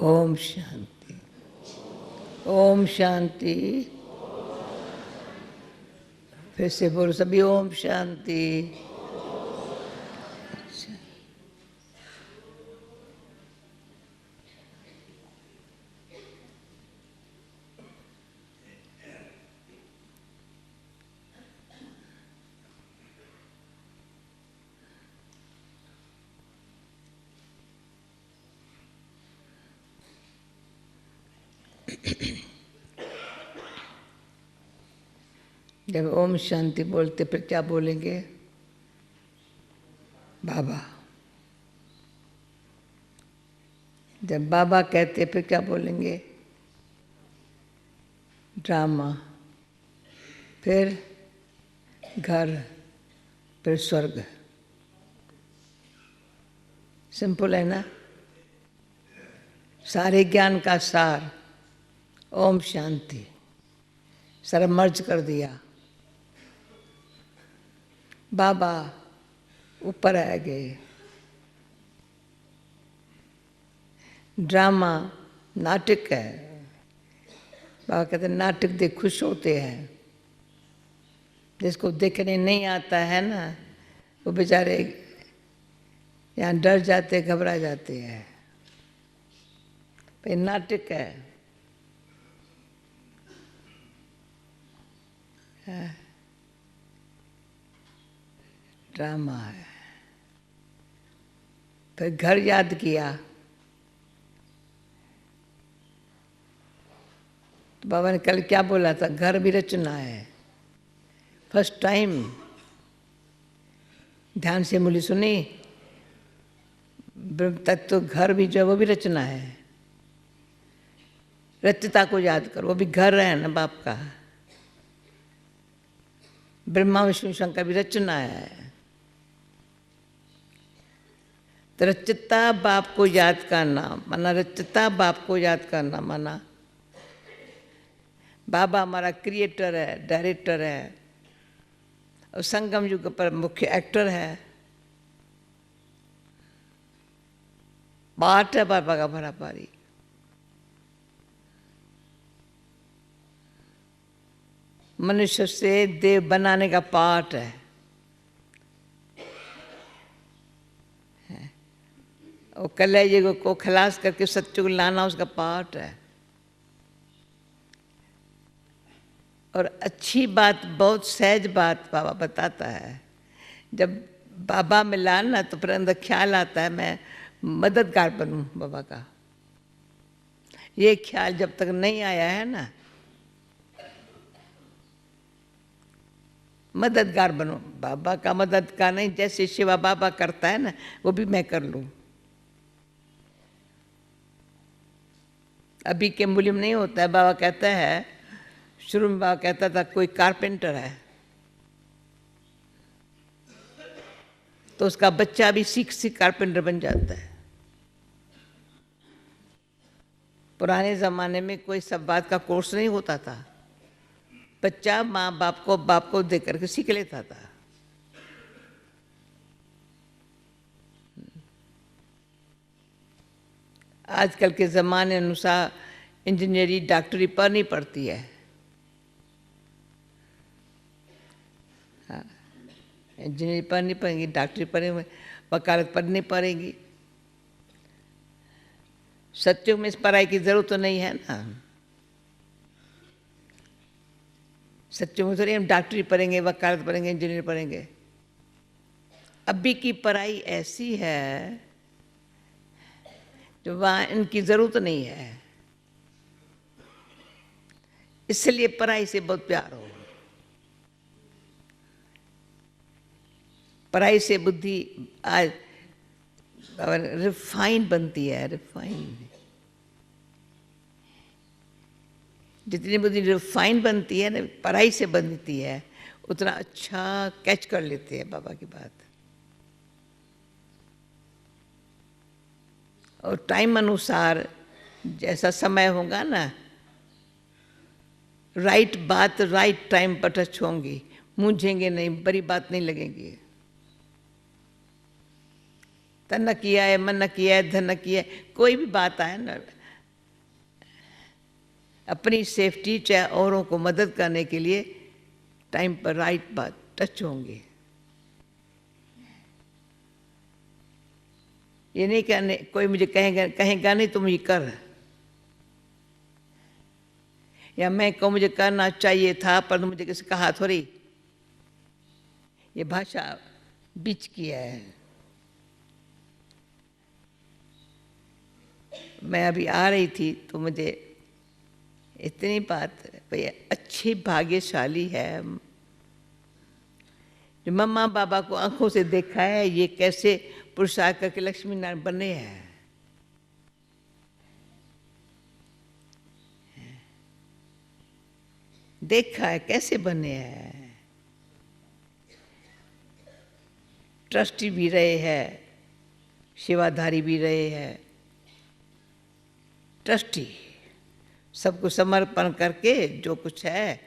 ओम शांति। ओम शांति। फिर से बोलो सभी, ओम शांति। जब ओम शांति बोलते फिर क्या बोलेंगे? बाबा। जब बाबा कहते फिर क्या बोलेंगे? ड्रामा। फिर घर, फिर स्वर्ग। सिंपल है ना? सारे ज्ञान का सार ओम शांति, सारा मर्ज कर दिया। बाबा ऊपर आ गए। ड्रामा नाटक है। बाबा कहते नाटक देख खुश होते हैं। जिसको देखने नहीं आता है ना, वो बेचारे यहाँ डर जाते, घबरा जाते हैं। भाई नाटक है। ड्रामा है। फिर घर याद किया तो बाबा ने कल क्या बोला था? घर भी रचना है। फर्स्ट टाइम ध्यान से मुली सुनी। ब्रह्म तत्व घर भी जो वो भी रचना है। रचता को याद करो, वो भी घर है ना बाप का। ब्रह्मा विष्णु शंकर भी रचना है। तो रचता बाप को याद करना माना, रचता बाप को याद करना माना बाबा हमारा क्रिएटर है, डायरेक्टर है और संगम युग पर मुख्य एक्टर है। पार्ट है बाबा का भरा पारी। मनुष्य से देव बनाने का पार्ट है। और कलयुग को खलास करके सत्य को लाना उसका पार्ट है। और अच्छी बात, बहुत सहज बात बाबा बताता है। जब बाबा मिला ना तो फिर अंदर ख्याल आता है मैं मददगार बनूं बाबा का। ये ख्याल जब तक नहीं आया है ना, मददगार बनो बाबा का। मदद का नहीं, जैसे शिवा बाबा करता है ना वो भी मैं कर लूं। अभी के मूल्य में नहीं होता है। बाबा कहता है, शुरू में बाबा कहता था कोई कारपेंटर है तो उसका बच्चा भी सीख सीख कारपेंटर बन जाता है। पुराने ज़माने में कोई सब बात का कोर्स नहीं होता था। बच्चा माँ बाप को देख करके सीख लेता था। आजकल के ज़माने अनुसार इंजीनियरिंग डॉक्टरी पढ़नी पड़ती है। हाँ, इंजीनियरिंग पढ़नी पड़ेगी, डॉक्टरी पढ़नी, वकालत पढ़नी पड़ेगी। सत्युग में इस पढ़ाई की जरूरत तो नहीं है ना। सत्युग में थोड़ी हम डॉक्टरी पढ़ेंगे, वकालत पढ़ेंगे, इंजीनियर पढ़ेंगे। अभी की पढ़ाई ऐसी है जो वहाँ इनकी जरूरत नहीं है। इसलिए पढ़ाई से बहुत प्यार हो। पढ़ाई से बुद्धि आज रिफाइन बनती है। रिफाइन जितनी बुद्धि रिफाइन बनती है ना, पढ़ाई से बनती है, उतना अच्छा कैच कर लेते हैं बाबा की बात। और टाइम अनुसार जैसा समय होगा ना, राइट बात राइट टाइम पर टच होंगी। मूंझेंगे नहीं, बड़ी बात नहीं लगेगी। तन न किया है, मन न किया है, धन न किया है, कोई भी बात आए ना, अपनी सेफ्टी चाहे औरों को मदद करने के लिए टाइम पर राइट बात टच होंगे। ये नहीं कहने कोई मुझे कहेगा नहीं तुम ये कर, या मैं कहूँ मुझे करना चाहिए था पर मुझे किसी कहा थोड़ी। ये भाषा बीच की है। मैं अभी आ रही थी तो मुझे इतनी बात, भाई अच्छी भाग्यशाली है जो मम्मा बाबा को आंखों से देखा है ये कैसे पुरुषार्थ करके लक्ष्मी नारायण बने हैं। देखा है कैसे बने हैं। ट्रस्टी भी रहे हैं, सेवाधारी भी रहे हैं। ट्रस्टी सबको समर्पण करके जो कुछ है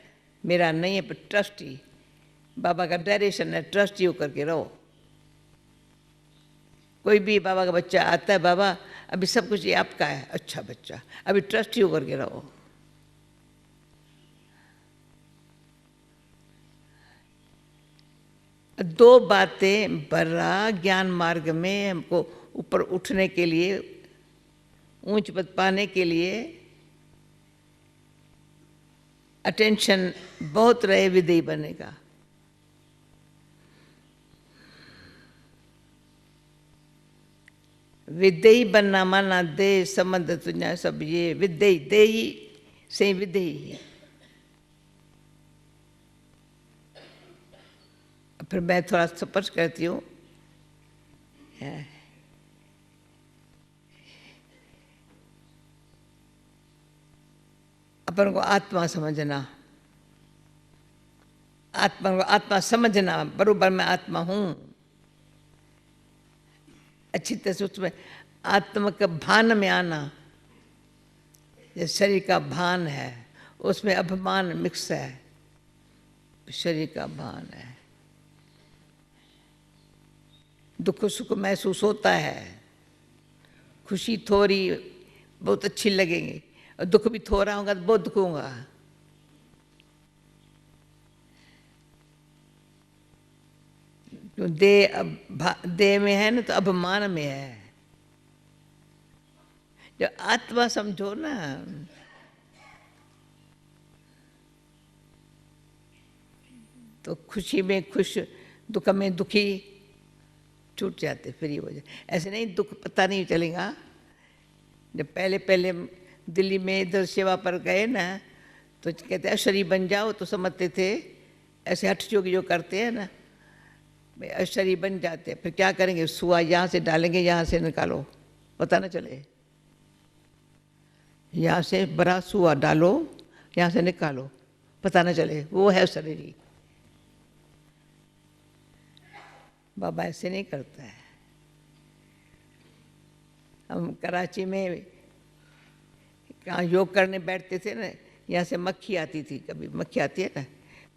मेरा नहीं है, पर ट्रस्टी बाबा का डायरेक्शन है, ट्रस्टी होकर के रहो। कोई भी बाबा का बच्चा आता है, बाबा अभी सब कुछ ये आपका है, अच्छा बच्चा अभी ट्रस्टी होकर के रहो। दो बातें बर्रा ज्ञान मार्ग में हमको ऊपर उठने के लिए, ऊंच पद पाने के लिए अटेंशन बहुत रहे विदेही बनने का। विदेही बनना माना दे संबंध तुझा सब ये विदेही देही से विदेही। फिर मैं थोड़ा स्पष्ट करती हूँ। अपन को आत्मा समझना, आत्मा को आत्मा समझना, बरोबर मैं आत्मा हूँ, अच्छी तरह से उसमें आत्मा का भान में आना। जैसे शरीर का भान है उसमें अभिमान मिक्स है, शरीर का भान है। दुख सुख महसूस होता है, खुशी थोड़ी बहुत अच्छी लगेगी और दुख भी थोड़ा होगा तो बहुत दुख होगा। तो देह में है ना तो अभिमान में है। जो आत्मा समझो ना, तो खुशी में खुश, दुख में दुखी छूट जाते, फ्री हो जाए। ऐसे नहीं दुख पता नहीं चलेगा। जब पहले पहले दिल्ली में इधर सेवा पर गए ना तो कहते अशरी बन जाओ, तो समझते थे ऐसे हठ जोगी जो करते हैं ना, अशरी बन जाते हैं। फिर क्या करेंगे, सुआ यहाँ से डालेंगे, यहाँ से निकालो, पता ना चले। यहाँ से बड़ा सुआ डालो, यहाँ से निकालो, पता ना चले, वो है शरीर ही। बाबा ऐसे नहीं करता है। हम कराची में कहाँ योग करने बैठते थे ना, यहाँ से मक्खी आती थी, कभी मक्खी आती है ना,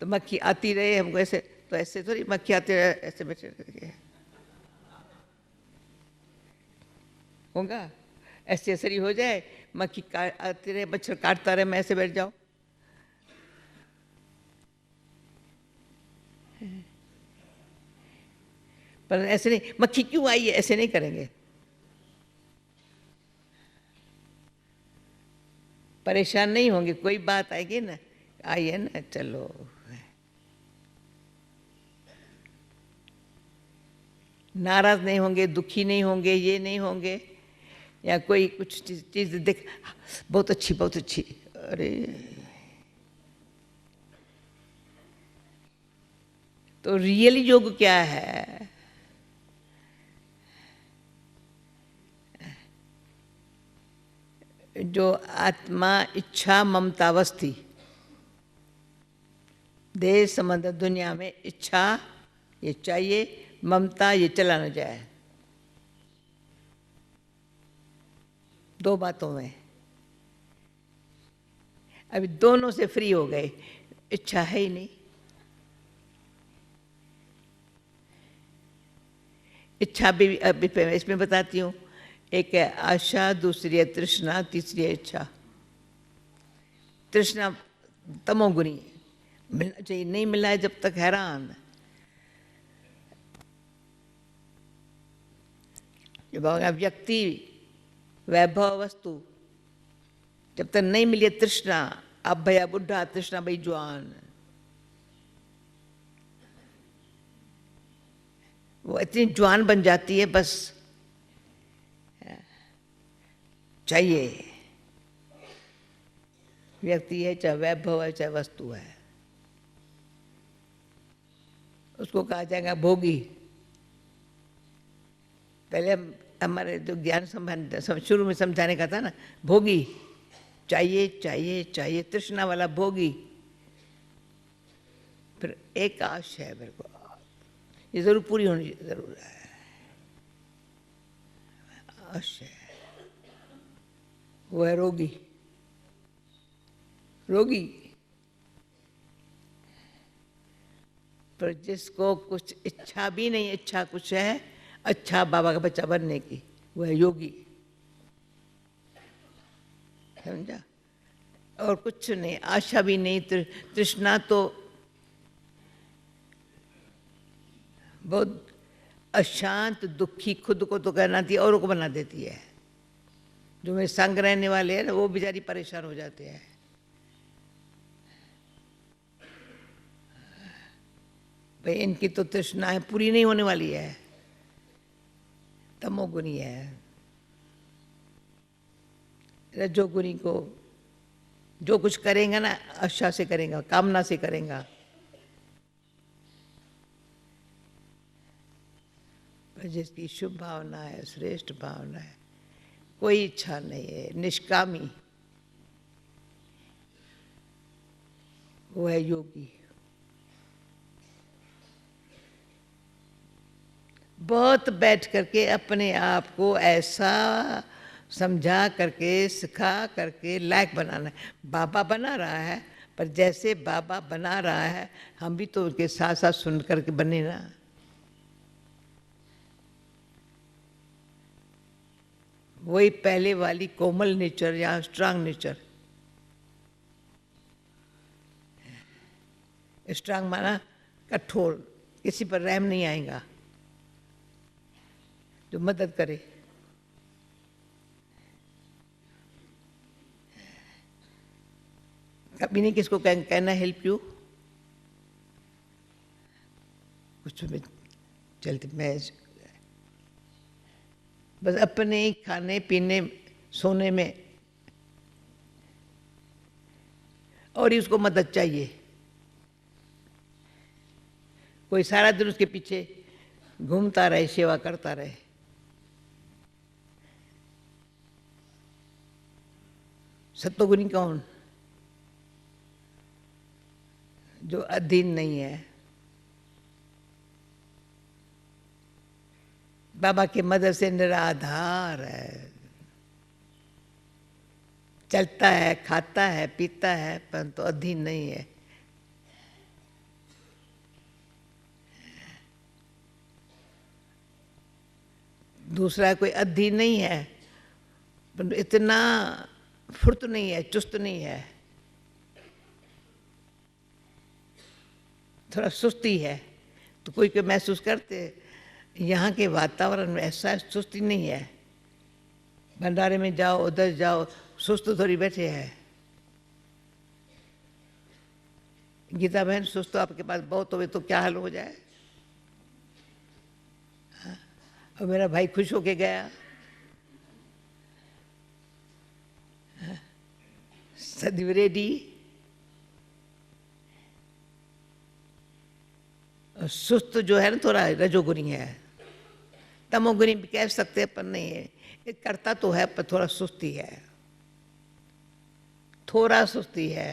तो मक्खी आती रहे हमको ऐसे, तो ऐसे थोड़ी मक्खी आती रहे, ऐसे बैठे करके होगा। ऐसे ऐसे ही हो जाए, मक्खी आती रहे, मच्छर काटता रहे, मैं ऐसे बैठ जाऊँ। पर ऐसे नहीं, मक्खी क्यों आई है, ऐसे नहीं करेंगे। परेशान नहीं होंगे, कोई बात आएगी ना, आई है ना, चलो। नाराज नहीं होंगे, दुखी नहीं होंगे, ये नहीं होंगे, या कोई कुछ चीज देख बहुत अच्छी बहुत अच्छी, अरे तो रियल योग क्या है? जो आत्मा इच्छा ममतावस्थी, देह संबंध दुनिया में इच्छा ये चाहिए, ममता ये चला न जाए, दो बातों में। अभी दोनों से फ्री हो गए, इच्छा है ही नहीं। इच्छा भी अभी इसमें बताती हूँ, एक है आशा, दूसरी है तृष्णा, तीसरी है इच्छा। तृष्णा तमोगुनी, मिलना चाहिए, नहीं मिला है जब तक हैरान। व्यक्ति, वैभव, वस्तु, जब तक नहीं मिली तृष्णा, अब भैया बुढ़ा, तृष्णा भाई जवान, वो इतनी जवान बन जाती है, बस चाहिए। व्यक्ति है, चाहे वैभव है, चाहे वस्तु है, उसको कहा जाएगा भोगी। पहले हमारे जो ज्ञान संबंध शुरू में समझाने का था ना, भोगी, चाहिए चाहिए चाहिए, तृष्णा वाला भोगी। फिर एक आश है मेरे को, ये जरूर पूरी होनी जरूर है, आश है, वो है रोगी। रोगी पर जिसको कुछ इच्छा भी नहीं, इच्छा कुछ है अच्छा बाबा का बच्चा बनने की, वो है योगी। समझा? और कुछ नहीं, आशा भी नहीं, तृष्णा तो बहुत अशांत दुखी खुद को तो कहना थी, औरों को बना देती है। जो मेरे संग रहने वाले हैं ना, वो बेचारी परेशान हो जाते हैं। भाई इनकी तो तृष्णाएं पूरी नहीं होने वाली है, तमोगुनी है। रजोगुनी को जो कुछ करेगा ना, आशा से करेगा, कामना से करेगा। पर जिसकी शुभ भावना है, श्रेष्ठ भावना है, कोई इच्छा नहीं है, निष्कामी, वो है योगी। बहुत बैठ करके अपने आप को ऐसा समझा करके, सिखा करके लायक बनाना है। बाबा बना रहा है, पर जैसे बाबा बना रहा है, हम भी तो उनके साथ साथ सुन करके बने ना। वही पहले वाली कोमल नेचर या स्ट्रांग नेचर। स्ट्रांग माना कठोर, किसी पर रहम नहीं आएगा, जो मदद करे। कभी नहीं किसको कहना हेल्प यू, कुछ में चलते मैं बस अपने खाने पीने सोने में, और ही उसको मदद चाहिए। कोई सारा दिन उसके पीछे घूमता रहे, सेवा करता रहे। सत्वगुणी कौन? जो अधीन नहीं है, बाबा की मदद से निराधार है, चलता है, खाता है, पीता है, परंतु अधीन नहीं है। दूसरा कोई अधीन नहीं है, परंतु इतना फुर्त नहीं है, चुस्त नहीं है, थोड़ा सुस्ती है। तो कोई कोई महसूस करते यहाँ के वातावरण में ऐसा सुस्ती नहीं है। भंडारे में जाओ, उधर जाओ, सुस्त थोड़ी बैठे हैं। गीता बहन, सुस्त आपके पास बहुत हो तो क्या हाल हो जाए। और मेरा भाई खुश होके गया, सदैव रेडी। सुस्त जो है ना, थोड़ा रजोगुनी है, तमोगुनी भी कह सकते हैं, पर नहीं है। ये करता तो है, पर थोड़ा सुस्ती है, थोड़ा सुस्ती है,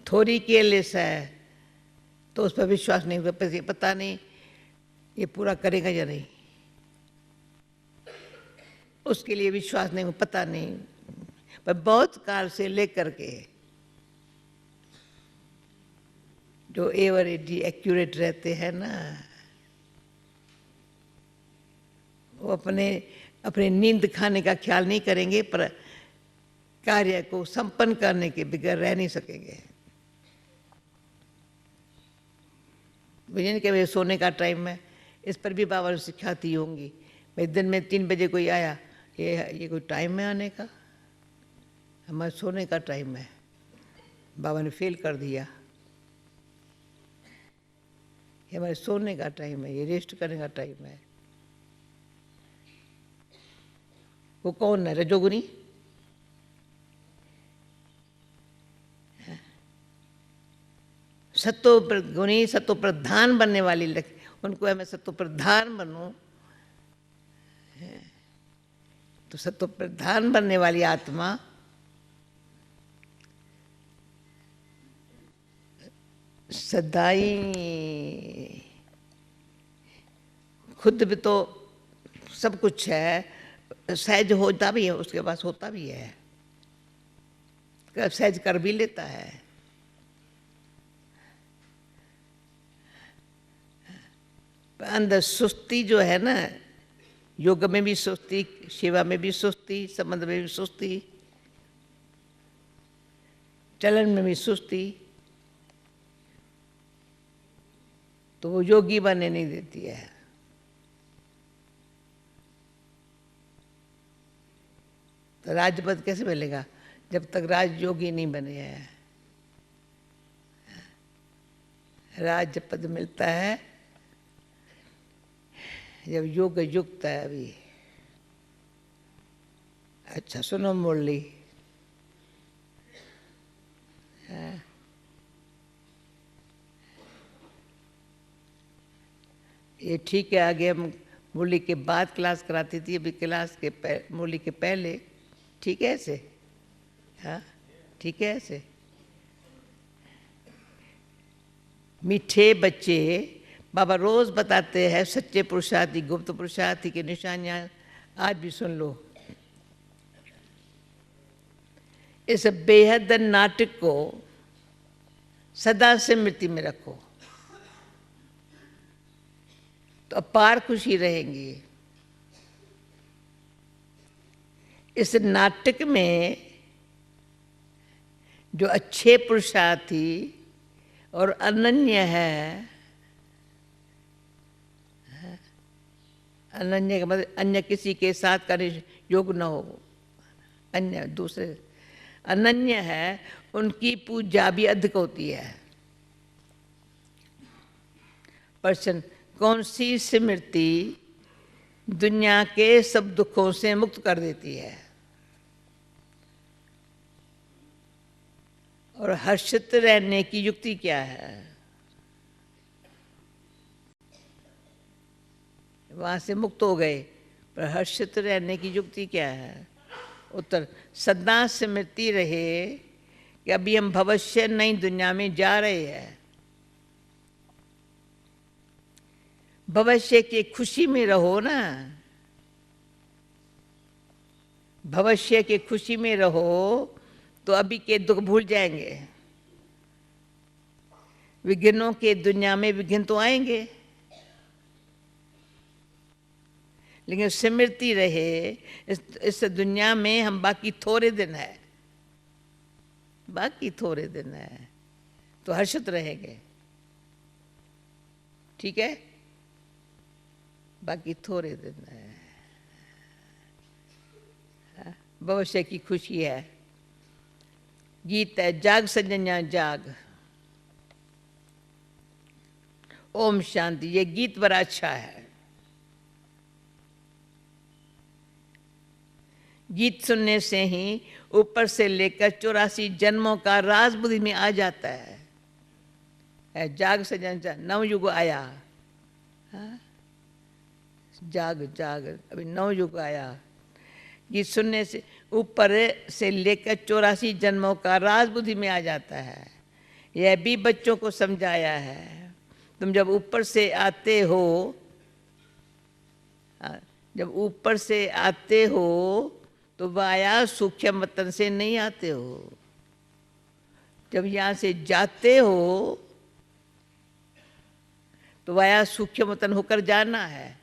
थोड़ी केयरलेस है। तो उस पर विश्वास नहीं हुआ, पता नहीं ये पूरा करेगा या नहीं, उसके लिए विश्वास नहीं हुआ, पता नहीं। पर बहुत काल से लेकर के जो एवरेज एक्यूरेट रहते हैं ना, वो अपने नींद खाने का ख्याल नहीं करेंगे, पर कार्य को संपन्न करने के बगैर रह नहीं सकेंगे। मुझे नहीं कि सोने का टाइम है, इस पर भी बाबा ने सिखाती होंगी। भाई दिन में 3 बजे कोई आया, ये कोई टाइम है आने का? हमारे सोने का टाइम है। बाबा ने फेल कर दिया। ये हमारे सोने का टाइम है, ये रेस्ट करने का टाइम है। वो कौन है? रजोगुनी। सत्व गुणी सत्व प्रधान बनने वाली उनको है मैं सत्व प्रधान बनूं, तो सत्व प्रधान बनने वाली आत्मा सदाई खुद भी तो सब कुछ है, सहज होता भी है, उसके पास होता भी है, सहज कर भी लेता है। अंदर सुस्ती जो है ना, योग में भी सुस्ती, सेवा में भी सुस्ती, संबंध में भी सुस्ती, चलन में भी सुस्ती, तो वो योगी बनने नहीं देती है। तो राजपद कैसे मिलेगा जब तक राजयोगी नहीं बने हैं? राजपद मिलता है जब योग युक्त है। अभी अच्छा सुनो मुरली, ये ठीक है। आगे हम मुरली के बाद क्लास कराती थी, अभी क्लास के मुरली के पहले। ठीक है ऐसे? हाँ ठीक है ऐसे। मीठे बच्चे बाबा रोज बताते हैं सच्चे पुरुषार्थी, गुप्त पुरुषार्थी की निशानियां। आज भी सुन लो। इस बेहद नाटक को सदा स्मृति में रखो तो अपार खुशी रहेंगी। इस नाटक में जो अच्छे पुरुषार्थी और अनन्य है, अनन्य का मतलब अन्य किसी के साथ का योग न हो, अन्य दूसरे अनन्य है, उनकी पूजा भी अधिक होती है। प्रश्न, कौन सी स्मृति दुनिया के सब दुखों से मुक्त कर देती है और हर्षित रहने की युक्ति क्या है? वहां से मुक्त हो गए, पर हर्षित रहने की युक्ति क्या है? उत्तर, सदा स्मृति रहे कि अभी हम भविष्य नई दुनिया में जा रहे हैं। भविष्य की खुशी में रहो ना, भविष्य की खुशी में रहो तो अभी के दुख भूल जाएंगे। विघ्नों के दुनिया में विघ्न तो आएंगे, लेकिन स्मृति रहे इस दुनिया में हम बाकी थोड़े दिन है, बाकी थोड़े दिन है, तो हर्षित रहेंगे। ठीक है, बाकी थोड़े दिन है, भविष्य की खुशी है। गीत है, जाग सजनिया जाग, ओम शांति। ये गीत बड़ा अच्छा है। गीत सुनने से ही ऊपर से लेकर 84 जन्मों का राज बुद्धि में आ जाता है। जाग सजन जाग, नवयुग आया। हाँ? जाग जाग, अभी नवयुग आया। गीत सुनने से ऊपर से लेकर 84 जन्मों का राज बुद्धि में आ जाता है। यह भी बच्चों को समझाया है। तुम जब ऊपर से आते हो, जब ऊपर से आते हो तो वाया सूक्ष्म वतन से नहीं आते हो। जब यहाँ से जाते हो तो वाया सूक्ष्म वतन होकर जाना है।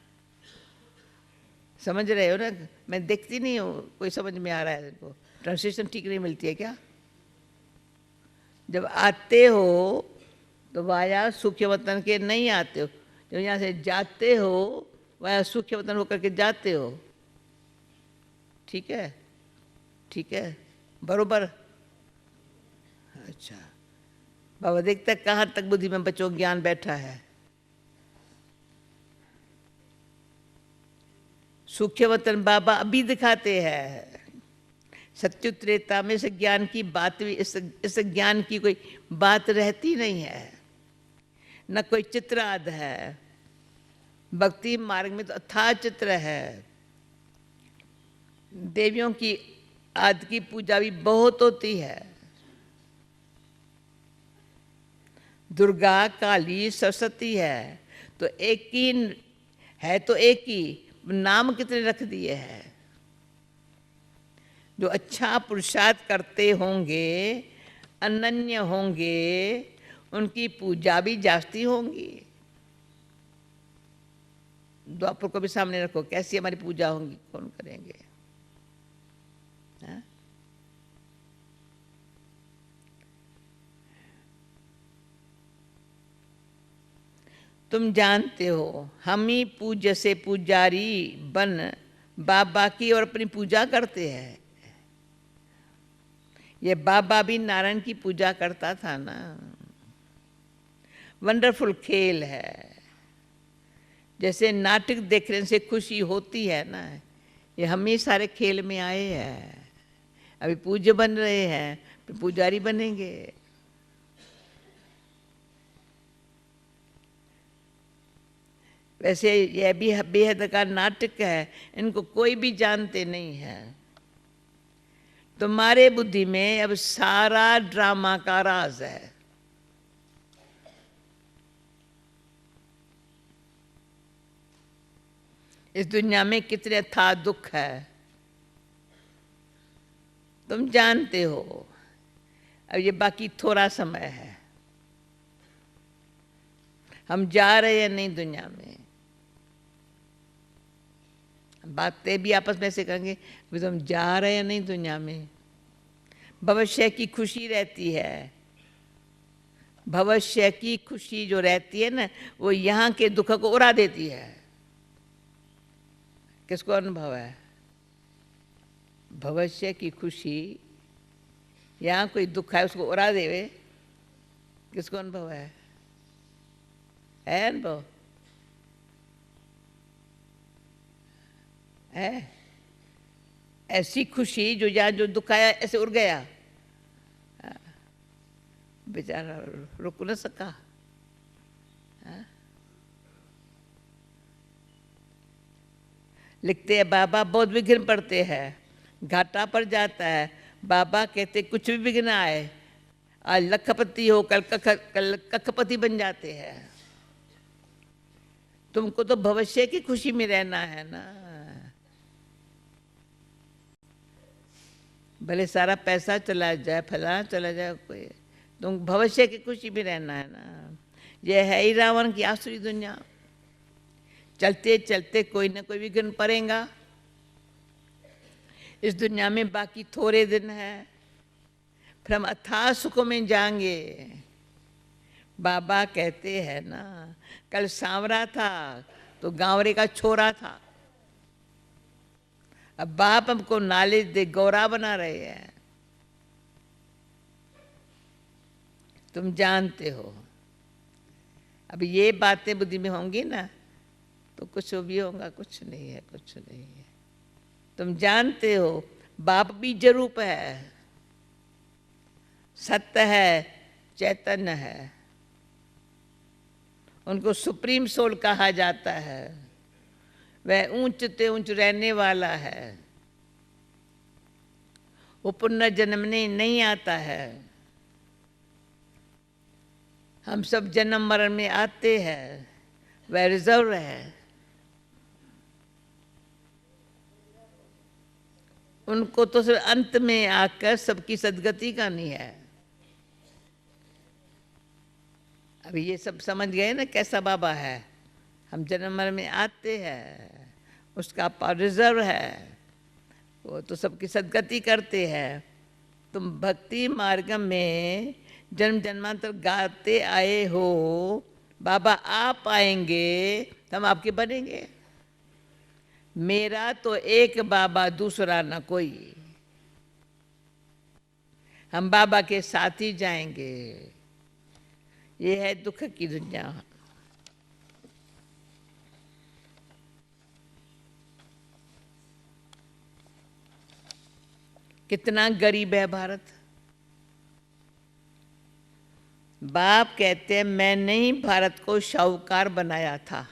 समझ रहे हो ना? मैं देखती नहीं हूँ, कोई समझ में आ रहा है इनको? ट्रांसलेशन ठीक नहीं मिलती है क्या? जब आते हो तो वाया सूक्ष्म वतन के नहीं आते हो, जब यहाँ से जाते हो वाया सूक्ष्म वतन होकर के जाते हो। ठीक है, ठीक है, बरोबर। अच्छा, बाबा देखते कहाँ तक बुद्धि में बच्चों ज्ञान बैठा है। सूक्ष्म वतन बाबा अभी दिखाते हैं। सत्युग त्रेता में इस ज्ञान की बात भी, इस ज्ञान की कोई बात रहती नहीं है, न कोई चित्राद है। भक्ति मार्ग में तो अथाह चित्र है। देवियों की आदि की पूजा भी बहुत होती है। दुर्गा, काली, सरस्वती है तो एक ही है, तो एक ही नाम कितने रख दिए हैं। जो अच्छा पुरुषार्थ करते होंगे, अनन्य होंगे, उनकी पूजा भी जास्ती होंगी। द्वापर को भी सामने रखो, कैसी हमारी पूजा होंगी, कौन करेंगे? हा? तुम जानते हो हम ही पूज्य से पुजारी बन बाबा की और अपनी पूजा करते हैं। ये बाबा भी नारायण की पूजा करता था ना। वंडरफुल खेल है। जैसे नाटक देखने से खुशी होती है ना, ये हम ही सारे खेल में आए हैं। अभी पूज्य बन रहे हैं, फिर पुजारी बनेंगे। वैसे यह भी बेहद का नाटक है, इनको कोई भी जानते नहीं है। तुम्हारे बुद्धि में अब सारा ड्रामा का राज है। इस दुनिया में कितने था दुख है, तुम जानते हो। अब ये बाकी थोड़ा समय है, हम जा रहे हैं नहीं दुनिया में। बातें भी आपस में ऐसे करेंगे, तुम जा रहे हैं नहीं दुनिया में। भविष्य की खुशी रहती है, भविष्य की खुशी जो रहती है ना, वो यहाँ के दुख को उड़ा देती है। किसको अनुभव है? भविष्य की खुशी यहाँ कोई दुख है उसको उड़ा देवे, किसको अनुभव है? अनुभव है? ऐसी खुशी जो यहाँ जो दुख आया ऐसे उड़ गया, बेचारा रुक न सका। लिखते हैं बाबा बहुत विघ्न पड़ते हैं, घाटा पड़ जाता है। बाबा कहते कुछ भी विघ्न आए, आज लखपति हो कल कखपति बन जाते हैं। तुमको तो भविष्य की खुशी में रहना है ना। भले सारा पैसा चला जाए, फला चला जाए, कोई तुम भविष्य की खुशी में रहना है ना। यह है ही रावण की आसुरी दुनिया। चलते चलते कोई ना कोई विघ्न पड़ेगा। इस दुनिया में बाकी थोड़े दिन है, फिर हम अथाह सुखों में जाएंगे। बाबा कहते हैं ना, कल सांवरा था तो गांवरे का छोरा था। अब बाप हमको नॉलेज दे गौरा बना रहे हैं। तुम जानते हो, अब ये बातें बुद्धि में होंगी ना तो कुछ भी होगा, कुछ नहीं है, कुछ नहीं है। तुम जानते हो बाप भी जरूप है, सत्य है, चैतन्य है। उनको सुप्रीम सोल कहा जाता है। वह ऊंच ते ऊंच रहने वाला है। वो पुनर्जन्मने नहीं आता है। हम सब जन्म मरण में आते हैं, वह रिजर्व है। उनको तो सिर्फ अंत में आकर सबकी सदगति करनी है। अभी ये सब समझ गए ना कैसा बाबा है। हम जन्म मरण में आते हैं, उसका रिजर्व है। वो तो सबकी सदगति करते हैं। तुम भक्ति मार्ग में जन्म जन्मांतर गाते आए हो, बाबा आप आएंगे तो हम आपके बनेंगे। मेरा तो एक बाबा दूसरा ना कोई, हम बाबा के साथ ही जाएंगे। ये है दुख की दुनिया। कितना गरीब है भारत। बाप कहते हैं मैंने ही भारत को शाहूकार बनाया था,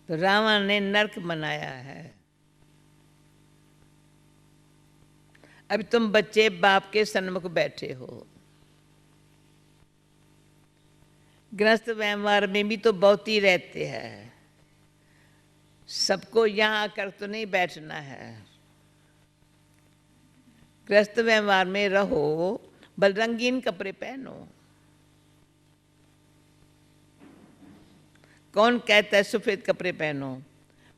तो रावण ने नरक बनाया है। अभी तुम बच्चे बाप के सन्मुख बैठे हो। गृहस्थ व्यवहार में भी तो बहुत ही रहते हैं, सबको यहाँ आकर तो नहीं बैठना है। गृहस्थ व्यवहार में रहो, बल रंगीन कपड़े पहनो। कौन कहता है सफेद कपड़े पहनो?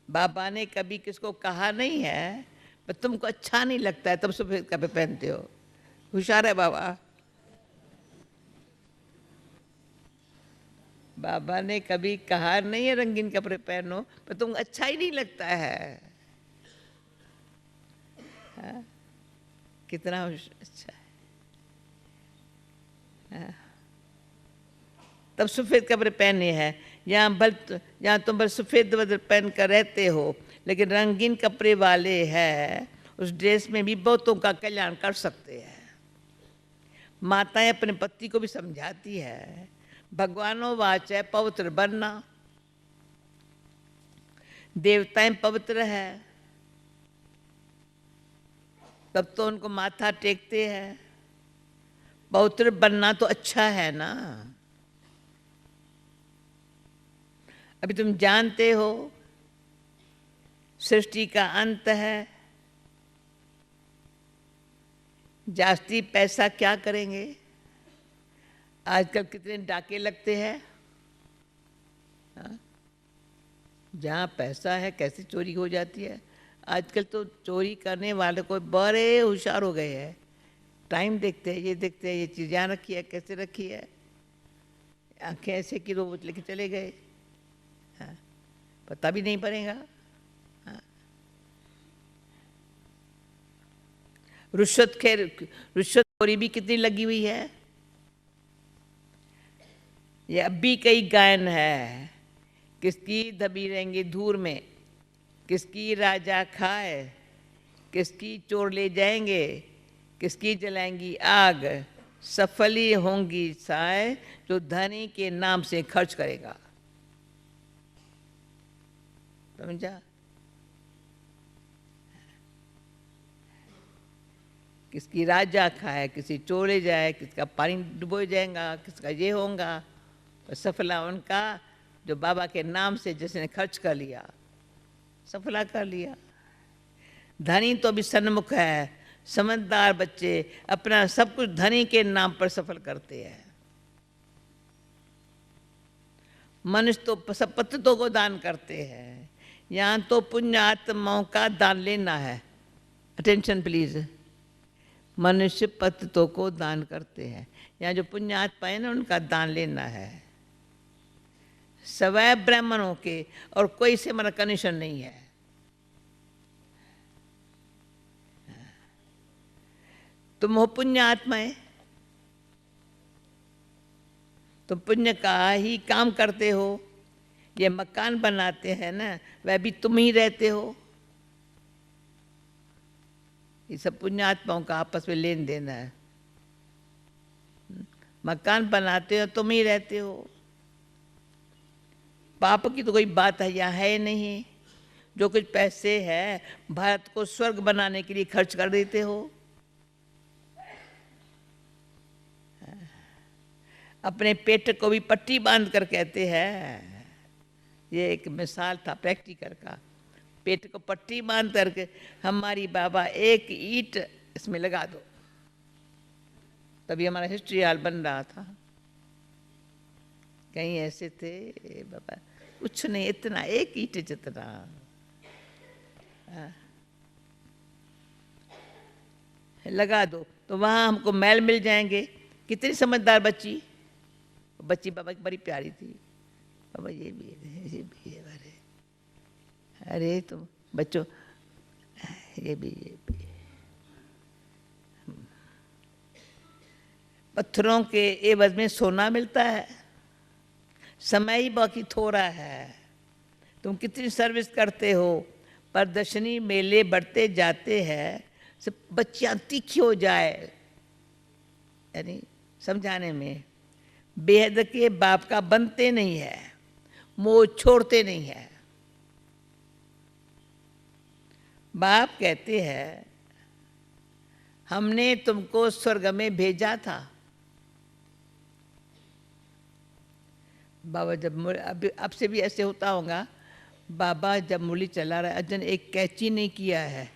बाबा ने कभी किसको कहा नहीं है, पर तुमको अच्छा नहीं लगता है तब सफेद कपड़े पहनते हो। होशियार है बाबा। बाबा ने कभी कहा नहीं है रंगीन कपड़े पहनो, पर तुमको अच्छा ही नहीं लगता है। हाँ? कितना अच्छा है। तब सफ़ेद कपड़े पहने हैं। यहाँ तुम बस सफ़ेद बदल पहन कर रहते हो, लेकिन रंगीन कपड़े वाले हैं, उस ड्रेस में भी बहुतों का कल्याण कर सकते हैं। माताएं अपने पति को भी समझाती है, भगवानो वाच है पवित्र बनना। देवताएं पवित्र है, तब तो उनको माथा टेकते हैं। पवित्र बनना तो अच्छा है ना। अभी तुम जानते हो सृष्टि का अंत है, जास्ती पैसा क्या करेंगे? आजकल कितने डाके लगते हैं। जहाँ पैसा है कैसे चोरी हो जाती है। आजकल तो चोरी करने वाले कोई बड़े होशियार हो गए हैं। टाइम देखते हैं, ये देखते हैं ये चीज़ यहाँ रखी है, कैसे रखी है, आंखें ऐसे कि वो लेके चले गए। हाँ, पता भी नहीं पड़ेगा। हाँ। रुश्वतखोरी भी कितनी लगी हुई है। ये अब भी कई गायन है, किसकी दबी रहेंगी धूर में, किसकी राजा खाए, किसकी चोर ले जाएंगे, किसकी जलाएंगी आग, सफली होंगी साए जो धनी के नाम से खर्च करेगा। समझा? किसकी राजा खाए, किसी चोरे जाए, किसका पानी डुबो जाएगा, किसका ये होगा। तो सफला उनका जो बाबा के नाम से जिसने खर्च कर लिया, सफला कर लिया। धनी तो भी सन्मुख है। समझदार बच्चे अपना सब कुछ धनी के नाम पर सफल करते हैं। मनुष्य तो सब पतितों को दान करते हैं। यहाँ तो पुण्य आत्माओं का दान लेना है। Attention please. मनुष्य पतितों को दान करते हैं, यहाँ जो पुण्य आत्मा है ना उनका दान लेना है। सवै ब्राह्मणों के, और कोई से मेरा कंडीशन नहीं है। तुम हो पुण्य आत्माएं, तुम पुण्य का ही काम करते हो। ये मकान बनाते हैं ना, वह भी तुम ही रहते हो। ये सब पुण्य आत्माओं का आपस में लेन देन है। मकान बनाते हो तुम ही रहते हो। पाप की तो कोई बात है यहाँ है नहीं। जो कुछ पैसे है भारत को स्वर्ग बनाने के लिए खर्च कर देते हो। अपने पेट को भी पट्टी बांध कर कहते हैं। ये एक मिसाल था प्रैक्टिकल का। पेट को पट्टी बांध करके हमारी बाबा एक ईंट इसमें लगा दो, तभी हमारा हिस्ट्री हाल बन रहा था। कहीं ऐसे थे बाबा, कुछ नहीं, इतना एक ईंट जितना। लगा दो तो वहाँ हमको मैल मिल जाएंगे। कितनी समझदार बच्ची, बच्ची बाबा की बड़ी प्यारी थी। बाबा ये भी है, ये भी है, अरे तुम बच्चों ये भी पत्थरों के एवज में सोना मिलता है, समय ही बाकी थोड़ा है। तुम कितनी सर्विस करते हो, प्रदर्शनी मेले बढ़ते जाते हैं, सब बच्चियाँ तीखी हो जाए यानी समझाने में। बेहद के बाप का बनते नहीं है, मोह छोड़ते नहीं है। बाप कहते हैं हमने तुमको स्वर्ग में भेजा था। बाबा जब अब से भी ऐसे होता होगा, बाबा जब मुरली चला रहा है, अजन एक कैची नहीं किया है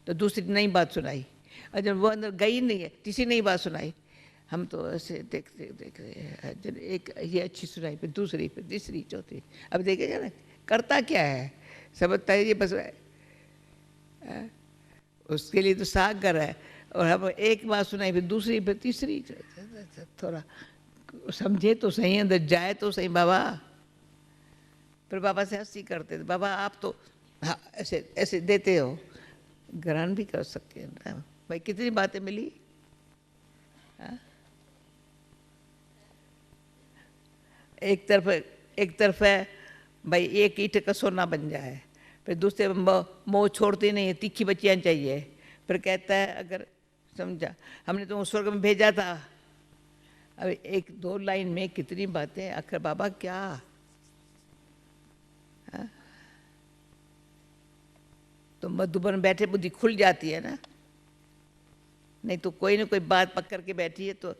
तो दूसरी नई बात सुनाई, अजन वो अंदर गई नहीं है तीसरी नई बात सुनाई। हम तो ऐसे देख रहे हैं, अजन एक ये अच्छी सुनाई, फिर दूसरी, फिर तीसरी, चौथी। अब देखेगा ना करता क्या है, समझता है ये बस उसके लिए तो सागर है। और हम एक बात सुनाई, फिर दूसरी, फिर तीसरी, थोड़ा समझे तो सही, अंदर जाए तो सही बाबा। फिर बाबा से हंसी करते थे, बाबा आप तो हाँ ऐसे ऐसे देते हो, ग्रहण भी कर सकते हैं भाई। कितनी बातें मिली। एक तरफ है भाई एक ईंट का सोना बन जाए, फिर दूसरे मोह छोड़ते नहीं है, तीखी बच्चियाँ चाहिए। फिर कहता है अगर समझा हमने तुमको स्वर्ग में भेजा था। अब एक दो लाइन में कितनी बातें, आखिर बाबा क्या। तो मधुबन बैठे बुद्धि खुल जाती है ना, नहीं तो कोई ना कोई बात पकड़ के बैठी है तो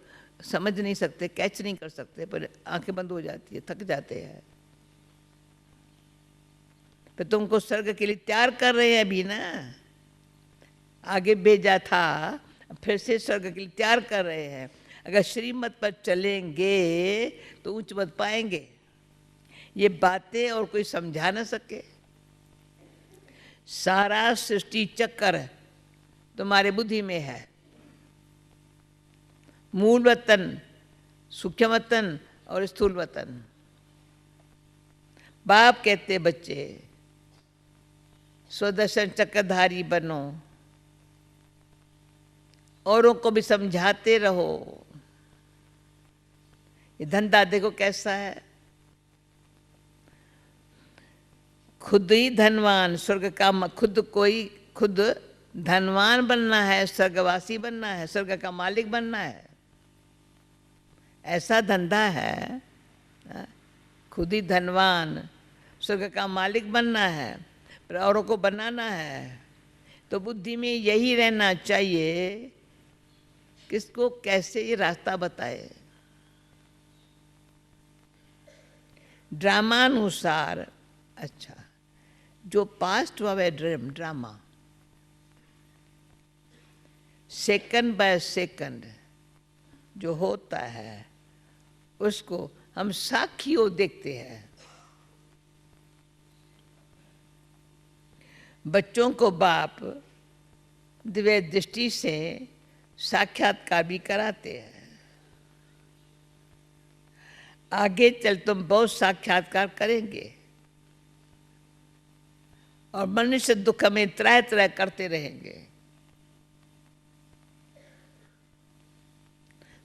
समझ नहीं सकते, कैच नहीं कर सकते, पर आंखें बंद हो जाती है, थक जाते हैं। फिर तुमको स्वर्ग के लिए तैयार कर रहे हैं अभी ना, आगे भेजा था फिर से स्वर्ग के लिए तैयार कर रहे हैं। अगर श्रीमत पर चलेंगे तो उच्च मत पाएंगे। ये बातें और कोई समझा ना सके। सारा सृष्टि चक्कर तुम्हारे बुद्धि में है। मूल वतन, सूक्ष्म वतन और स्थूल वतन। बाप कहते बच्चे स्वदर्शन चक्रधारी बनो, औरों को भी समझाते रहो। ये धंधा देखो कैसा है, खुद ही धनवान स्वर्ग का खुद धनवान बनना है, स्वर्गवासी बनना है, स्वर्ग का मालिक बनना है, ऐसा धंधा है। खुद ही धनवान स्वर्ग का मालिक बनना है, पर औरों को बनाना है। तो बुद्धि में यही रहना चाहिए, किसको कैसे ये रास्ता बताए। ड्रामानुसार, अच्छा जो पास्ट हुआ है ड्रामा, सेकंड बाय सेकंड जो होता है उसको हम साखियों देखते हैं। बच्चों को बाप दिव्य दृष्टि से साक्षात्कार भी कराते हैं। आगे चल तुम बहुत साक्षात्कार करेंगे और मनुष्य दुख में त्राह त्राह करते रहेंगे।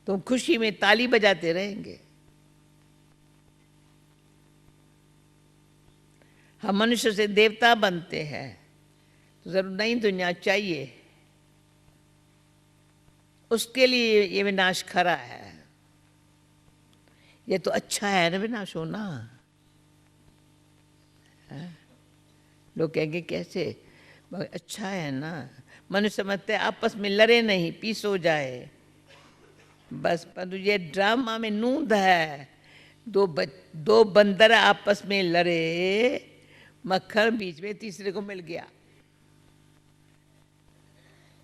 तुम खुशी में ताली बजाते रहेंगे। हम मनुष्य से देवता बनते हैं तो जरूर नई दुनिया चाहिए, उसके लिए ये विनाश खरा है। ये तो अच्छा है ना विनाश होना। लोग कहेंगे कैसे, अच्छा है ना। मनुष्य समझते आपस में लड़े नहीं, पीस हो जाए बस। परंतु ये ड्रामा में नूंद है। दो बंदर आपस में लड़े, मक्खन बीच में तीसरे को मिल गया।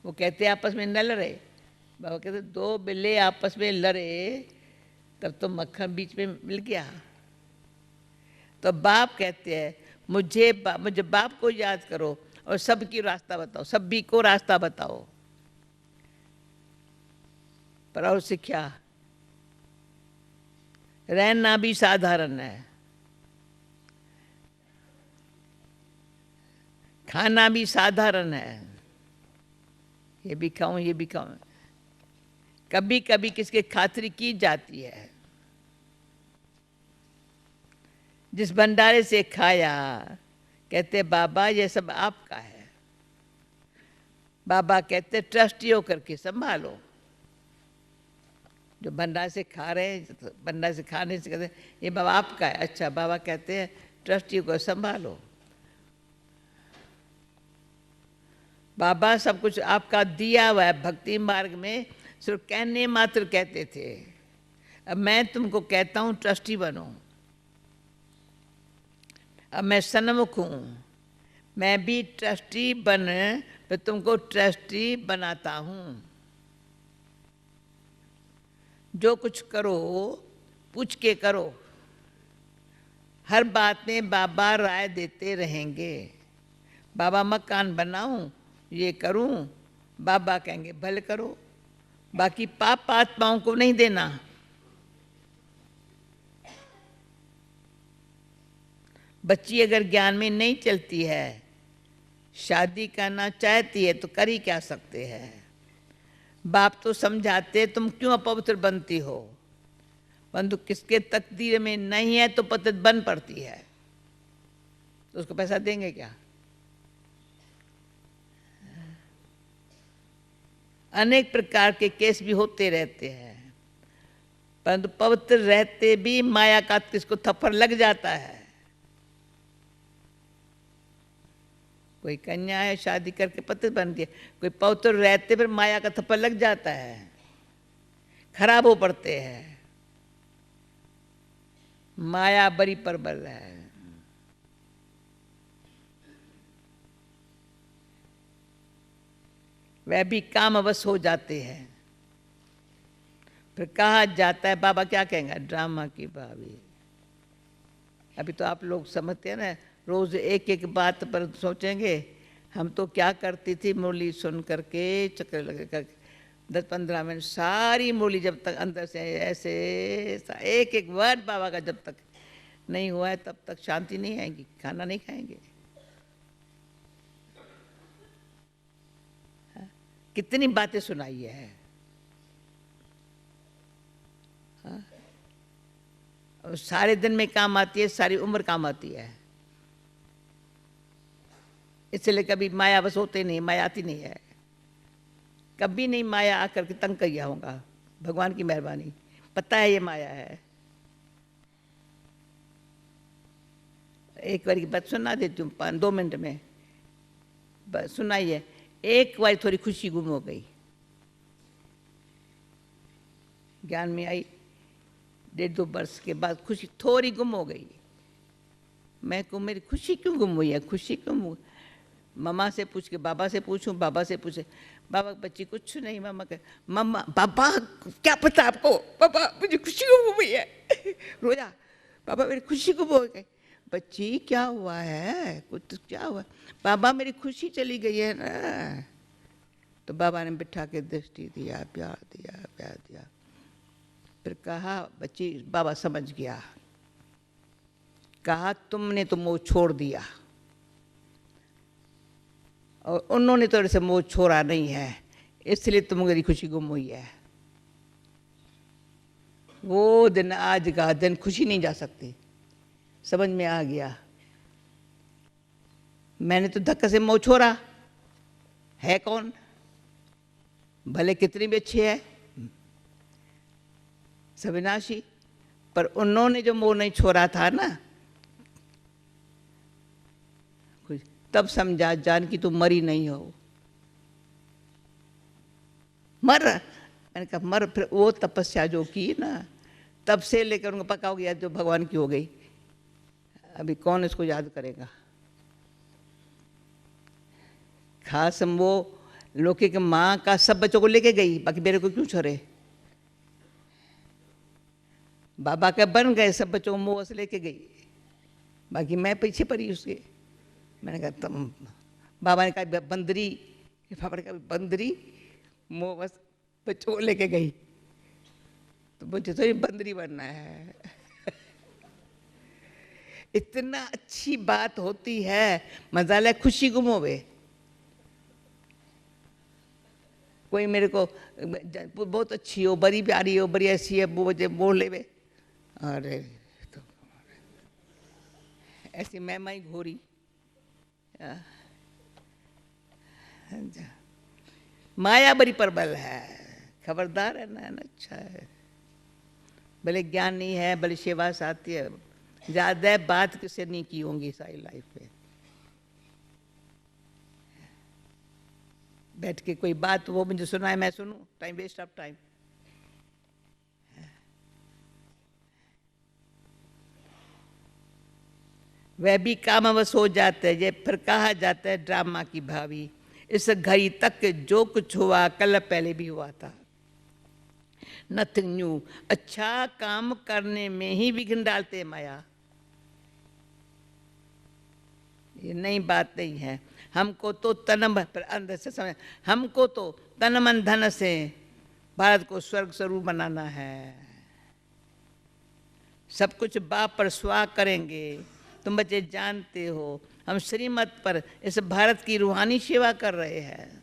वो कहते आपस में न लड़े, बाबा कहते दो बिल्ले आपस में लड़े तब तो मक्खन बीच में मिल गया। तो बाप कहते हैं मुझे बाप को याद करो और सबकी रास्ता बताओ, सभी को रास्ता बताओ। पर और शिक्षा, रहना भी साधारण है, खाना भी साधारण है, ये भी खाऊं ये भी खाऊं। कभी कभी किसके खातिर की जाती है। जिस भंडारे से खाया, कहते बाबा ये सब आपका है। बाबा कहते ट्रस्टी होकर के संभालो। जो भंडारे से खा रहे हैं, भंडारे से खाने से कहते ये बाबा आपका है। अच्छा, बाबा कहते हैं ट्रस्टी को संभालो। बाबा सब कुछ आपका दिया हुआ है। भक्ति मार्ग में सिर्फ कहने मात्र कहते थे, अब मैं तुमको कहता हूँ ट्रस्टी बनो। अब मैं सन्मुख हूँ, मैं भी ट्रस्टी बन फिर तुमको ट्रस्टी बनाता हूँ। जो कुछ करो पूछ के करो। हर बात में बाबा राय देते रहेंगे। बाबा मकान बनाऊं, ये करूं, बाबा कहेंगे भले करो। बाकी पाप आत्माओं को नहीं देना। बच्ची अगर ज्ञान में नहीं चलती है, शादी करना चाहती है तो कर ही क्या सकते हैं। बाप तो समझाते तुम क्यों अपवित्र बनती हो, परंतु किसके तकदीर में नहीं है तो पतित बन पड़ती है, तो उसको पैसा देंगे क्या। अनेक प्रकार के केस भी होते रहते हैं, परंतु पवित्र रहते भी माया का किसको थप्पड़ लग जाता है। कोई कन्या है शादी करके पतित बनती है, कोई पवित्र रहते फिर माया का थप्पड़ लग जाता है, खराब हो पड़ते हैं। माया बड़ी प्रबल है। वह भी कामवश हो जाते हैं। फिर कहा जाता है, बाबा क्या कहेंगे, ड्रामा की भाभी। अभी तो आप लोग समझते हैं ना, रोज एक एक बात पर सोचेंगे। हम तो क्या करती थी, मुरली सुन करके चक्कर लगे कर 10-15 मिनट सारी मुरली जब तक अंदर से ऐसे एक एक वर्ड बाबा का जब तक नहीं हुआ है तब तक शांति नहीं आएगी, खाना नहीं खाएंगे। कितनी बातें सुनाई है। और सारे दिन में काम आती है, सारी उम्र काम आती है। इसलिए कभी माया बस होते नहीं, माया आती नहीं है। कभी नहीं माया आकर के तंग किया होगा, भगवान की मेहरबानी। पता है ये माया है। एक बार की बात सुना देती हूँ 2 मिनट में, बस सुनाइए। एक बार थोड़ी खुशी गुम हो गई, ज्ञान में आई 1.5-2 वर्ष के बाद खुशी थोड़ी गुम हो गई। मैं को मेरी खुशी क्यों गुम हुई है, खुशी क्यों। मम्मा से पूछ के बाबा से पूछूं, बाबा से पूछे बाबा बच्ची कुछ नहीं। मम्मा कहे मम्मा बाबा क्या पता आपको, बाबा मुझे खुशी गुम हुई है। रोया, बाबा मेरी खुशी गुम हो गई। बच्ची क्या हुआ है, कुछ क्या हुआ। बाबा मेरी खुशी चली गई है ना। तो बाबा ने बिठा के दृष्टि दिया, प्यार दिया, प्यार दिया। फिर कहा बच्ची, बाबा समझ गया। कहा तुमने तो मोह छोड़ दिया और उन्होंने तो ऐसे मोह छोड़ा नहीं है, इसलिए तुम्हारी खुशी गुम हुई है। वो दिन आज का दिन खुशी नहीं जा सकती। समझ में आ गया। मैंने तो धक्का से मोह छोड़ा है। कौन भले कितनी भी अच्छी है, सविनाशी, पर उन्होंने जो मोह नहीं छोड़ा था ना, तब समझा जान की तुम मरी नहीं हो। मर, मैंने कहा मर। फिर वो तपस्या जो की ना, तब से लेकर उनको पका हो गया जो भगवान की हो गई। अभी कौन इसको याद करेगा। खास वो लौकिक माँ का सब बच्चों को लेके गई, बाकी मेरे को क्यों छोड़े। बाबा का बन गए, सब बच्चों को मोह से लेके गई, बाकी मैं पीछे पड़ी उसके। मैंने कहा तुम बाबा ने कहा बंदरी, पापा ने कहा बंदरी, वो बस बच्चों को लेके गई। तो मुझे तो ये बंदरी बनना है। इतना अच्छी बात होती है, मजाल है खुशी गुम होवे। कोई मेरे को बहुत अच्छी हो, बड़ी प्यारी हो, बड़ी ऐसी है, वो मुझे बोल ले। अरे तो ऐसी मैं माई घोरी। माया बड़ी प्रबल है, खबरदार है ना। अच्छा है, भले ज्ञान नहीं है, भले सेवा साथी है, ज्यादा बात किससे नहीं की होंगी सारी लाइफ में। बैठ के कोई बात वो मुझे सुनाए, मैं सुनूं, टाइम वेस्ट ऑफ टाइम। वह भी कामवश हो जाते हैं, ये फिर कहा जाता है ड्रामा की भावी। इस घड़ी तक जो कुछ हुआ कल पहले भी हुआ था। Nothing new. अच्छा काम करने में ही विघ्न डालते माया, ये नई बात नहीं है। हमको तो तन पर अंदर से समझ, हमको तो तन मन धन से भारत को स्वर्ग स्वरूप बनाना है। सब कुछ बाप पर स्वाह करेंगे। तुम बच्चे जानते हो हम श्रीमत पर इस भारत की रूहानी सेवा कर रहे हैं।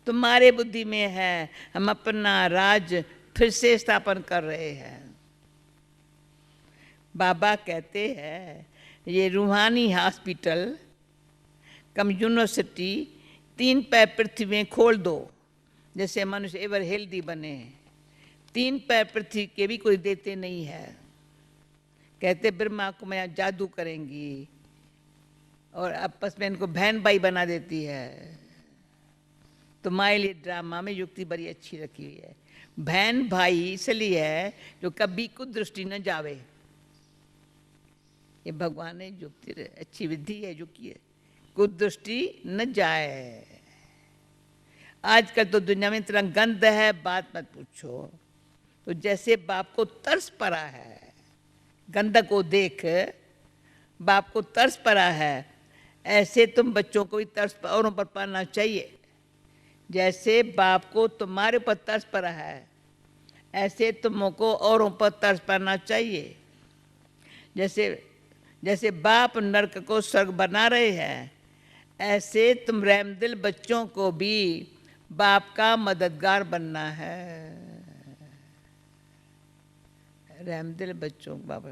तुम्हारे बुद्धि में है हम अपना राज फिर से स्थापन कर रहे हैं। बाबा कहते हैं ये रूहानी हॉस्पिटल कम यूनिवर्सिटी 3 पैर पृथ्वी में खोल दो, जैसे मनुष्य एवर हेल्दी बने। 3 पैर पृथ्वी के भी कोई देते नहीं है। कहते ब्रह्मा को मैं जादू करेंगी और आपस में इनको बहन भाई बना देती है। तुम्हारे लिए ड्रामा में युक्ति बड़ी अच्छी रखी हुई है। बहन भाई इसलिए है जो कभी कुदृष्टि न जावे। ये भगवान ने युक्ति अच्छी विधि है जो की है, कुदृष्टि न जाए। आजकल तो दुनिया में इतना गंद है, बात मत पूछो। तो जैसे बाप को तरस पड़ा है, गंदा को देख बाप को तरस पड़ा है, ऐसे तुम बच्चों को भी तरस औरों पर पड़ना चाहिए। जैसे बाप को तुम्हारे ऊपर तरस पड़ा है, ऐसे तुमको औरों पर तरस पड़ना चाहिए। जैसे बाप नरक को स्वर्ग बना रहे हैं, ऐसे तुम रहमदिल बच्चों को भी बाप का मददगार बनना है। रहमदिल बच्चों को बाबा,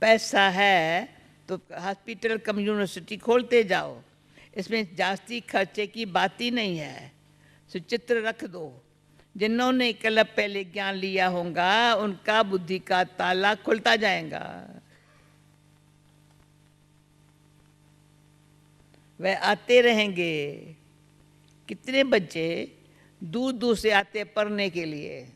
पैसा है तो हॉस्पिटल कम यूनिवर्सिटी खोलते जाओ, इसमें जास्ती खर्चे की बात ही नहीं है। सुचित्र रख दो। जिन्होंने कल पहले ज्ञान लिया होगा उनका बुद्धि का ताला खुलता जाएगा। वह आते रहेंगे। कितने बच्चे दूर दूर से आते पढ़ने के लिए।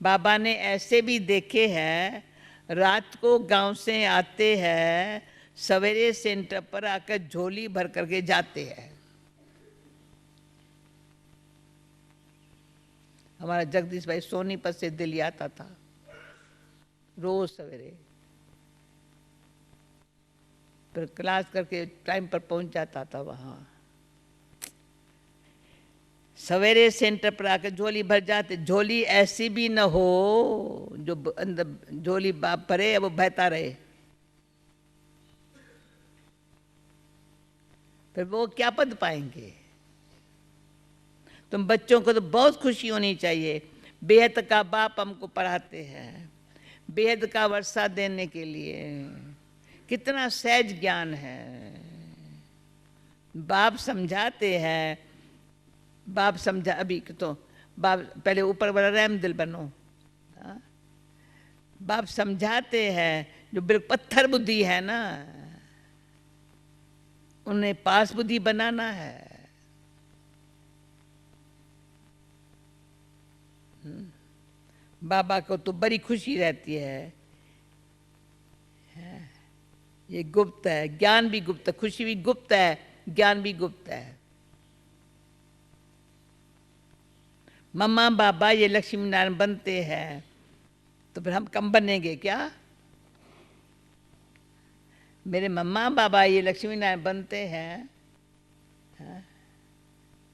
बाबा ने ऐसे भी देखे हैं, रात को गांव से आते हैं, सवेरे सेंटर पर आकर झोली भर करके जाते हैं। हमारा जगदीश भाई सोनीपत से दिल्ली आता था रोज सवेरे, फिर क्लास करके टाइम पर पहुंच जाता था वहाँ। सवेरे सेंटर पर आकर झोली भर जाते। झोली ऐसी भी न हो जो अंदर झोली बाप भरे वो बहता रहे, फिर वो क्या पद पाएंगे। तुम बच्चों को तो बहुत खुशी होनी चाहिए। बेहद का बाप हमको पढ़ाते हैं, बेहद का वर्षा देने के लिए। कितना सहज ज्ञान है। बाप समझाते हैं, बाप समझा। अभी तो बाप पहले ऊपर वाला रहमदिल बनो। बाप समझाते हैं जो बिल्कुल पत्थर बुद्धि है ना, उन्हें पास बुद्धि बनाना है। बाबा को तो बड़ी खुशी रहती है। ये गुप्त है, ज्ञान भी गुप्त है, खुशी भी गुप्त है, ज्ञान भी गुप्त है। मम्मा बाबा ये लक्ष्मी नारायण बनते हैं तो फिर हम कम बनेंगे क्या? मेरे मम्मा बाबा ये लक्ष्मी नारायण बनते हैं, हाँ?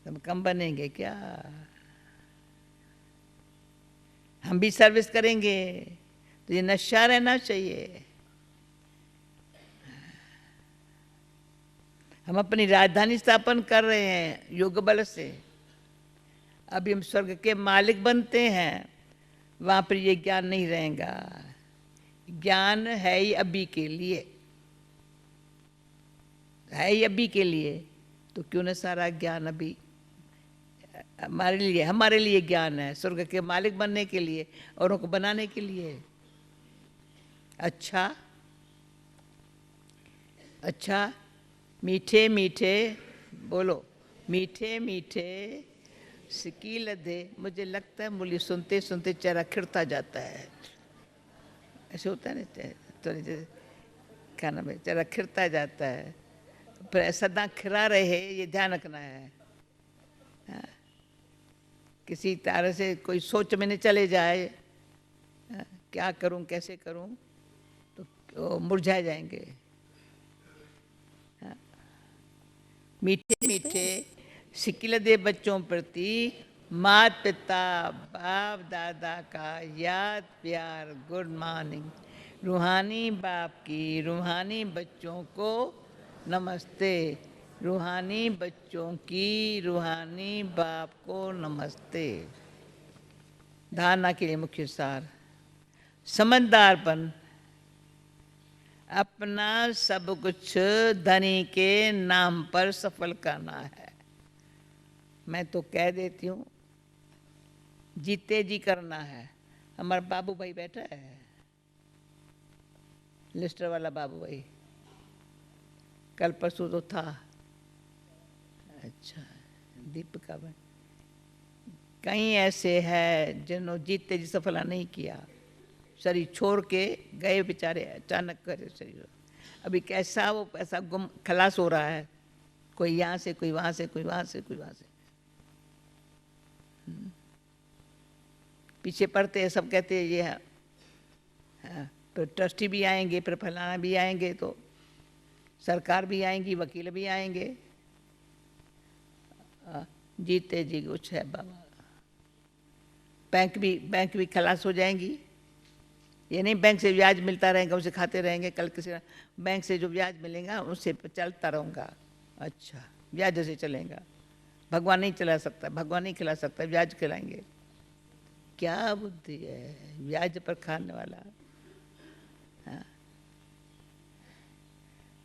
तुम कम बनेंगे क्या? हम भी सर्विस करेंगे तो ये नशा रहना चाहिए। हम अपनी राजधानी स्थापन कर रहे हैं योग बल से। अभी हम स्वर्ग के मालिक बनते हैं, वहाँ पर ये ज्ञान नहीं रहेगा। ज्ञान है ही अभी के लिए, है ही अभी के लिए, तो क्यों न सारा ज्ञान अभी हमारे लिए ज्ञान है, स्वर्ग के मालिक बनने के लिए, औरों को बनाने के लिए। अच्छा अच्छा, मीठे मीठे बोलो, मीठे मीठे सिक्की लदे। मुझे लगता है मुरली सुनते सुनते चेहरा खिड़ता जाता है, ऐसे होता है ना, तो क्या नाम है, चेहरा खिड़ता जाता है। पर सदा खिरा रहे ये ध्यान रखना है। हाँ? किसी तरह से कोई सोच में नहीं चले जाए, हाँ? क्या करूं कैसे करूं, तो मुरझा जाएंगे। हाँ? मीठे मीठे सिक्की दे बच्चों प्रति माता पिता बाप दादा का याद प्यार गुड मॉर्निंग। रूहानी बाप की रूहानी बच्चों को नमस्ते, रूहानी बच्चों की रूहानी बाप को नमस्ते। धारणा के लिए मुख्य सार, समझदारपन। अपना सब कुछ धनी के नाम पर सफल करना है। मैं तो कह देती हूँ, जीते जी करना है। हमारा बाबू भाई बैठा है, लिस्टर वाला बाबू भाई, कल परसों तो था। अच्छा, दीपिका भाई, कई ऐसे हैं जिन्होंने जीते जी सफला नहीं किया, शरीर छोड़ के गए बेचारे, अचानक करे शरीर। अभी कैसा वो पैसा गुम खलास हो रहा है, कोई यहाँ से कोई वहाँ से, कोई वहाँ से कोई वहाँ से। पीछे पड़ते हैं, सब कहते हैं ये है। हाँ, फिर ट्रस्टी भी आएंगे, फिर फलाना भी आएंगे, तो सरकार भी आएंगी, वकील भी आएंगे। जीते जी कुछ है बाबा। बैंक भी खलास हो जाएंगी। ये नहीं बैंक से ब्याज मिलता रहेगा उसे खाते रहेंगे, कल किसी बैंक से जो ब्याज मिलेगा उससे चलता रहूँगा। अच्छा, ब्याज से चलेगा, भगवान नहीं चला सकता, भगवान नहीं खिला सकता, ब्याज खिलाएंगे। क्या बुद्धि है ब्याज पर खाने वाला। हाँ,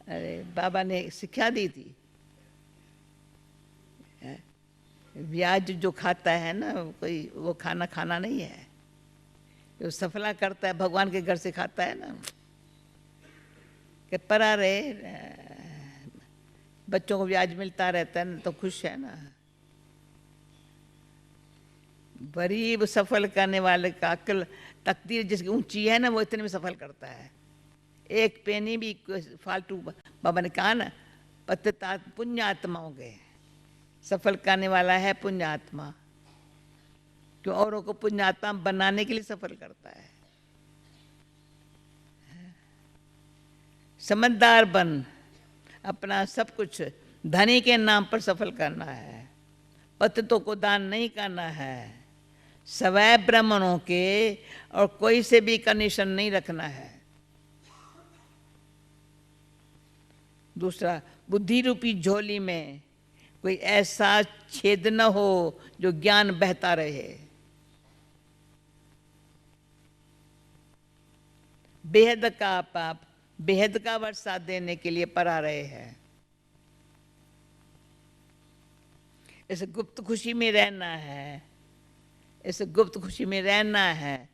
अरे बाबा ने शिक्षा दी थी, ब्याज जो खाता है ना, कोई वो खाना खाना नहीं है, जो सफला करता है भगवान के घर से खाता है ना। कि परा रहे, बच्चों को ब्याज मिलता रहता है ना, तो खुश है ना। गरीब सफल करने वाले का अक्ल तकदीर जिसकी ऊंची है ना, वो इतने में सफल करता है। एक पेनी भी फालतू, बाबा ने कहा ना, पतिता पुण्यात्मा हो गए, सफल करने वाला है पुण्यात्मा, क्यों औरों को पुण्यात्मा बनाने के लिए सफल करता है। समझदार बन, अपना सब कुछ धनी के नाम पर सफल करना है, पतितों को दान नहीं करना है, सवै ब्राह्मणों के और कोई से भी कंडीशन नहीं रखना है। दूसरा, बुद्धि रूपी झोली में कोई ऐसा छेद न हो जो ज्ञान बहता रहे। बेहद का पाप बेहद का वर्षा देने के लिए परा रहे हैं। इस गुप्त खुशी में रहना है, इस गुप्त खुशी में रहना है,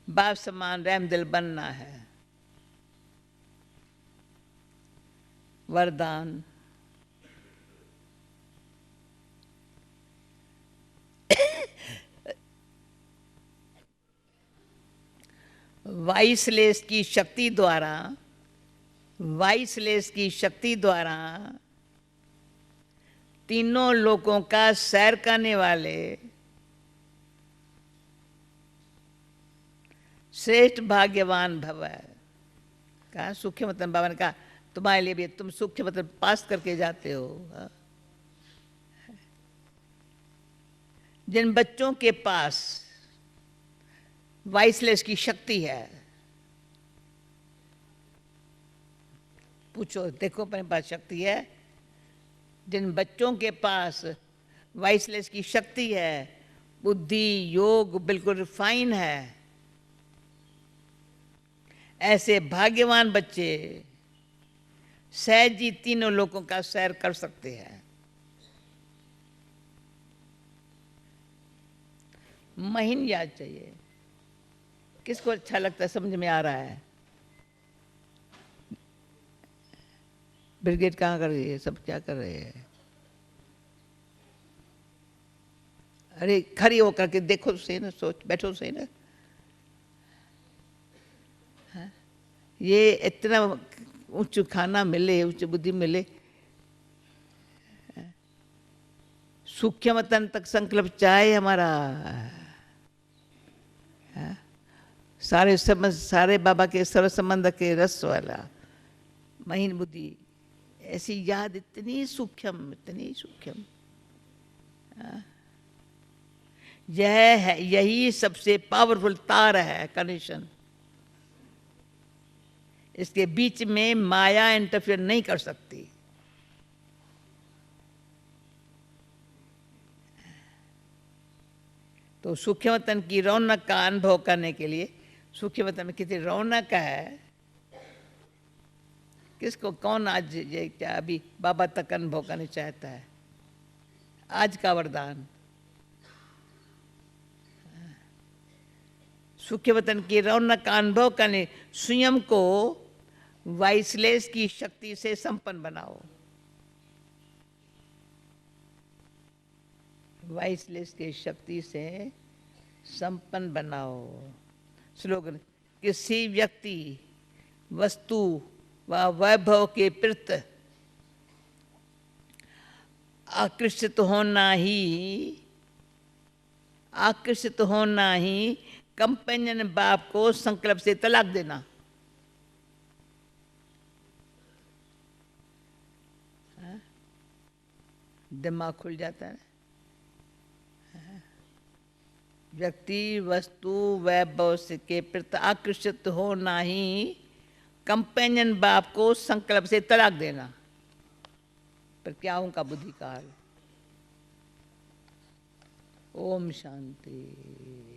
बाप समान रहम दिल बनना है। वरदान, वाइसलेस की शक्ति द्वारा, वाइसलेस की शक्ति द्वारा तीनों लोगों का सैर करने वाले श्रेष्ठ भाग्यवान भव है। कहा सुखी मतलब बाबा ने कहा तुम्हारे लिए भी तुम सूक्ष्म मतलब पास करके जाते हो। हाँ? जिन बच्चों के पास वाइसलेस की शक्ति है, पूछो देखो मेरे पास शक्ति है। जिन बच्चों के पास वाइसलेस की शक्ति है, बुद्धि योग बिल्कुल रिफाइन है, ऐसे भाग्यवान बच्चे सहज ही तीनों लोगों का सैर कर सकते हैं। महीन याद चाहिए। किसको अच्छा लगता है, समझ में आ रहा है? ब्रिगेड कहाँ कर रही है, सब क्या कर रहे हैं? अरे खड़ी होकर के देखो तो सही ना, सोच बैठो तो सही ना। हाँ? ये इतना उच्च खाना मिले, उच्च बुद्धि मिले, सूक्ष्म तन तक संकल्प चाहे हमारा। हाँ? सारे समझ, सारे बाबा के सर्व संबंध के रस वाला महीन बुद्धि, ऐसी याद इतनी सूक्ष्म, इतनी सूक्ष्म। यह है, यही सबसे पावरफुल तार है, कनेक्शन। इसके बीच में माया इंटरफेयर नहीं कर सकती। तो सूक्ष्मतन की रौनक का अनुभव करने के लिए, सूक्ष्मतन में कितनी रौनक है, किसको कौन आज ये क्या अभी बाबा तक अनुभव करना चाहता है? आज का वरदान, सूक्ष्मतन की रौनक का अनुभव करने, स्वयं को वाइसलेस की शक्ति से संपन्न बनाओ। वाइसलेस की शक्ति से संपन्न बनाओ। स्लोगन, किसी व्यक्ति वस्तु व वैभव के प्रति आकर्षित होना ही कंपेनियन बाप को संकल्प से तलाक देना। दिमाग खुल जाता है। व्यक्ति वस्तु वैभव के प्रति आकर्षित होना ही कंपेनियन बाप को संकल्प से तलाक देना। पर क्या उनका बुद्धि काल। ओम शांति।